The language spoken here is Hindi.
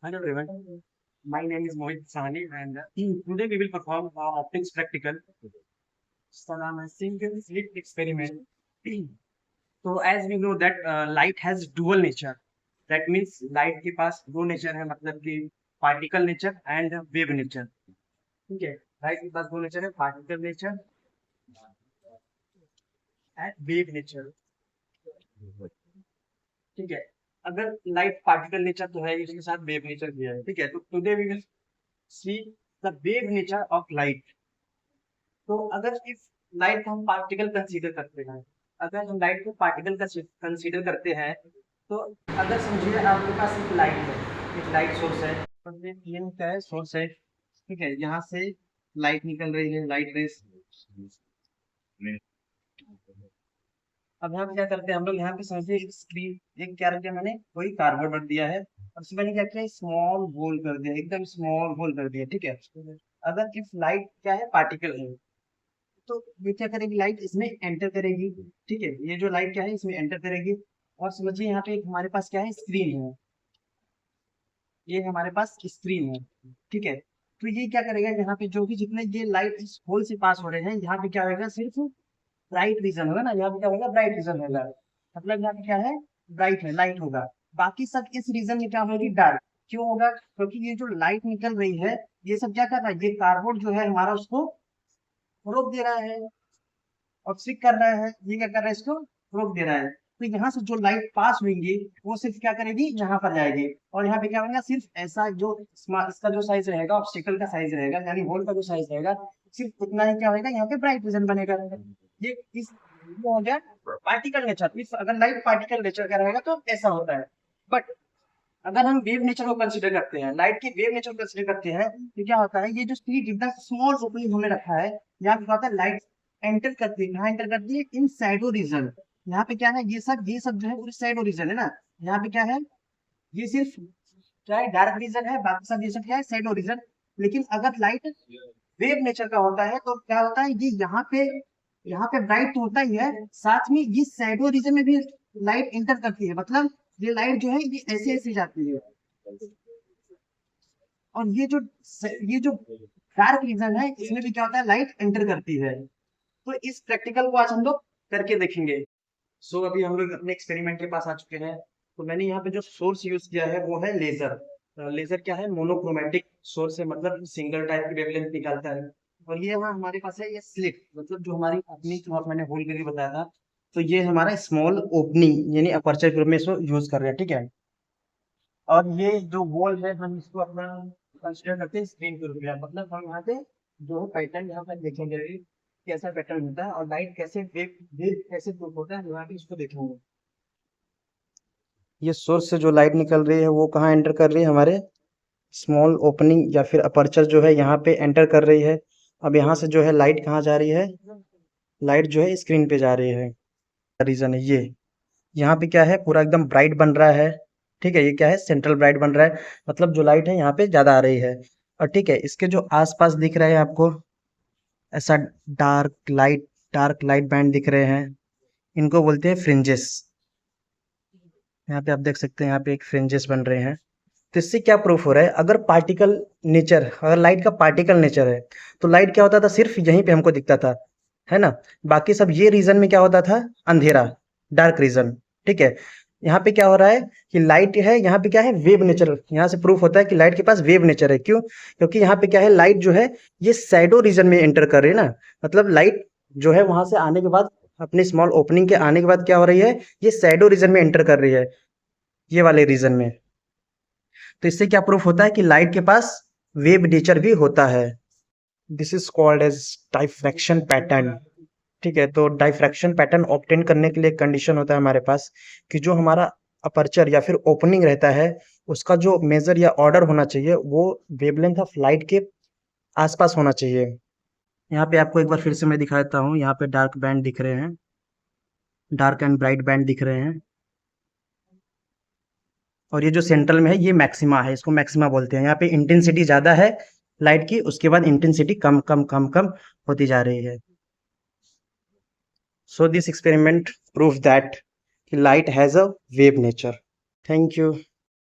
Hello everyone, my name is Mohit Sahni and today we will perform our optics practical. इसका नाम है single slit experiment. तो as we know that light has dual nature. That means light के पास दो नेचर है, मतलब कि particle nature and wave nature. ठीक है, लाइट के पास दो नेचर है, particle nature and wave nature. ठीक है, अगर लाइट पार्टिकल नेचर तो है, इसके साथ वेव नेचर भी है. ठीक है, तो today we will see the wave nature of light. तो अगर इस लाइट को हम पार्टिकल कंसीडर करते हैं, अगर हम लाइट को पार्टिकल कंसीडर करते हैं, तो अगर समझिए आपके पास एक लाइट है, एक लाइट सोर्स है, तो ये क्या है, सोर्स है. ठीक है, यहाँ से लाइट निकल रही है, लाइट रेस. अब यहाँ पे क्या करते हैं हम लोग, यहाँ पे समझिए एक स्क्रीन, एक क्या रख दिया मैंने, कोई कार्डबोर्ड रख दिया है और उसमें मैंने क्या किया, स्मॉल होल कर दिया, एकदम स्मॉल होल कर दिया. ठीक है, अगर इफ लाइट क्या है, पार्टिकल है, तो ये क्या करेगी, लाइट इसमें एंटर करेगी. ठीक है, ये जो लाइट क्या है इसमें एंटर करेगी. और समझिए यहाँ पे एक हमारे पास क्या है, स्क्रीन है, ये हमारे पास स्क्रीन है. ठीक है, तो ये क्या करेगा, यहाँ पे जो भी जितने ये लाइट इस होल से पास हो रहे हैं, यहाँ पे क्या होगा, सिर्फ ब्राइट रीजन होगा ना, यहाँ पे क्या होगा, ब्राइट रीजन होगा. मतलब यहाँ पे क्या है, ब्राइट है, लाइट होगा. बाकी सब इस रीजन में क्या होगी, डार्क. क्यों होगा, क्योंकि ये जो लाइट निकल रही है, ये सब क्या कर रहा है, ये कार्डबोर्ड जो है हमारा उसको रोक दे रहा है, ऑब्स्ट्रिक्ट कर रहा है. ये क्या कर रहा है, इसको रोक दे रहा है. तो यहाँ से जो लाइट पास होंगी वो सिर्फ क्या करेगी, यहाँ पर जाएगी. और यहाँ पे क्या होगा, सिर्फ ऐसा जो इसका जो साइज रहेगा, ऑब्स्टिकल का साइज रहेगा, यानी होल का जो साइज रहेगा, सिर्फ उतना ही क्या होगा, यहाँ पे ब्राइट विजन बनेगा. ये इस वो हो गया पार्टिकल नेचर. इस अगर लाइट पार्टिकल नेचर का रहेगा तो ऐसा होता है. बट अगर हम वेव नेचर को कंसीडर करते हैं, लाइट की वेव नेचर को कंसीडर करते हैं, तो क्या होता है, ये जो स्पीड एकदम स्मॉल ओपनिंग हमने रखा है, यहाँ पे क्या होता है, लाइट एंटर करती है, कहाँ एंटर करती है, इन शैडो रीजन. यहाँ पे क्या है, ये सब जो है पूरी शैडो रीजन है ना. यहाँ पे क्या है, ये सिर्फ क्या है, डार्क रीजन है, बाकी सब ये सब क्या है, शैडो रीजन. लेकिन अगर लाइट वेव नेचर का होता है तो क्या होता है, ये यहाँ पे ब्राइट तो होता ही है, साथ में ये शैडो रीजन में भी लाइट एंटर करती है. मतलब ये लाइट जो है ये ऐसे ऐसे जाती है. और ये जो डार्क रीजन है, इसमें भी क्या होता है, लाइट एंटर करती है. तो इस प्रैक्टिकल को आज हम लोग करके देखेंगे. सो अभी हम लोग अपने एक्सपेरिमेंट के पास आ चुके हैं. तो मैंने यहाँ पे जो सोर्स यूज किया है वो है लेजर. लेजर क्या है, मोनोक्रोमेटिक सोर्स है, मतलब सिंगल टाइप की वेवलेंथ निकालता है. और ये यहाँ हमारे पास है, ये स्लिट, मतलब जो हमारी अपनी जो मैंने होल करके बताया था, तो ये हमारा स्मॉल ओपनिंग यानी अपर्चर के रूप में इसको यूज कर रहे हैं. ठीक है, और ये जो वॉल है हम इसको अपना कंसिडर करते हैं स्क्रीन के रूप में. मतलब हम यहाँ पे जो है पैटर्न यहाँ पर देखेंगे, कैसा पैटर्न होता है और लाइट कैसे वेव कैसे प्रूफ होता है, यहाँ पे इसको देखेंगे. ये सोर्स से जो लाइट निकल रही है वो कहाँ एंटर कर रही है, हमारे स्मॉल ओपनिंग या फिर अपर्चर जो है यहाँ पे एंटर कर रही है. अब यहाँ से जो है लाइट कहाँ जा रही है, लाइट जो है स्क्रीन पे जा रही है. रीजन है ये, यहाँ पे क्या है, पूरा एकदम ब्राइट बन रहा है. ठीक है, ये क्या है, सेंट्रल ब्राइट बन रहा है, मतलब जो लाइट है यहाँ पे ज्यादा आ रही है. और ठीक है, इसके जो आसपास दिख रहे हैं आपको ऐसा डार्क लाइट बैंड दिख रहे हैं, इनको बोलते हैं फ्रिंजेस. यहाँ पे आप देख सकते हैं, यहाँ पे एक फ्रिंजेस बन रहे हैं. तो इससे क्या प्रूफ हो रहा है, अगर पार्टिकल नेचर, अगर लाइट का पार्टिकल नेचर है, तो लाइट क्या होता था, सिर्फ यहीं पे हमको दिखता था, है ना. बाकी सब ये रीजन में क्या होता था, अंधेरा, डार्क रीजन. ठीक है, यहाँ पे क्या हो रहा है कि लाइट है, यहाँ पे क्या है, वेव नेचर. यहाँ से प्रूफ होता है कि लाइट के पास वेव नेचर है. क्यों, क्योंकि यहाँ पे क्या है, लाइट जो है ये शैडो रीजन में एंटर कर रही है ना. मतलब लाइट जो है वहां से आने के बाद, अपने स्मॉल ओपनिंग के आने के बाद क्या हो रही है, ये शैडो रीजन में एंटर कर रही है, ये वाले रीजन में. तो इससे क्या प्रूफ होता है कि लाइट के पास वेव नेचर भी होता है. This is called as diffraction pattern. ठीक है, तो डाइफ्रैक्शन पैटर्न ऑब्टेन करने के लिए कंडीशन होता है हमारे पास कि जो हमारा अपर्चर या फिर ओपनिंग रहता है, उसका जो मेजर या ऑर्डर होना चाहिए वो वेवलेंथ ऑफ लाइट के आसपास होना चाहिए. यहाँ पे आपको एक बार फिर से मैं दिखा देता हूँ, यहाँ पे डार्क बैंड दिख रहे हैं, डार्क एंड ब्राइट बैंड दिख रहे हैं. और ये जो सेंट्रल में है ये मैक्सिमा है, इसको मैक्सिमा बोलते हैं. यहाँ पे इंटेंसिटी ज्यादा है लाइट की, उसके बाद इंटेंसिटी कम कम कम कम होती जा रही है. So this experiment prove that light has a wave nature. Thank you.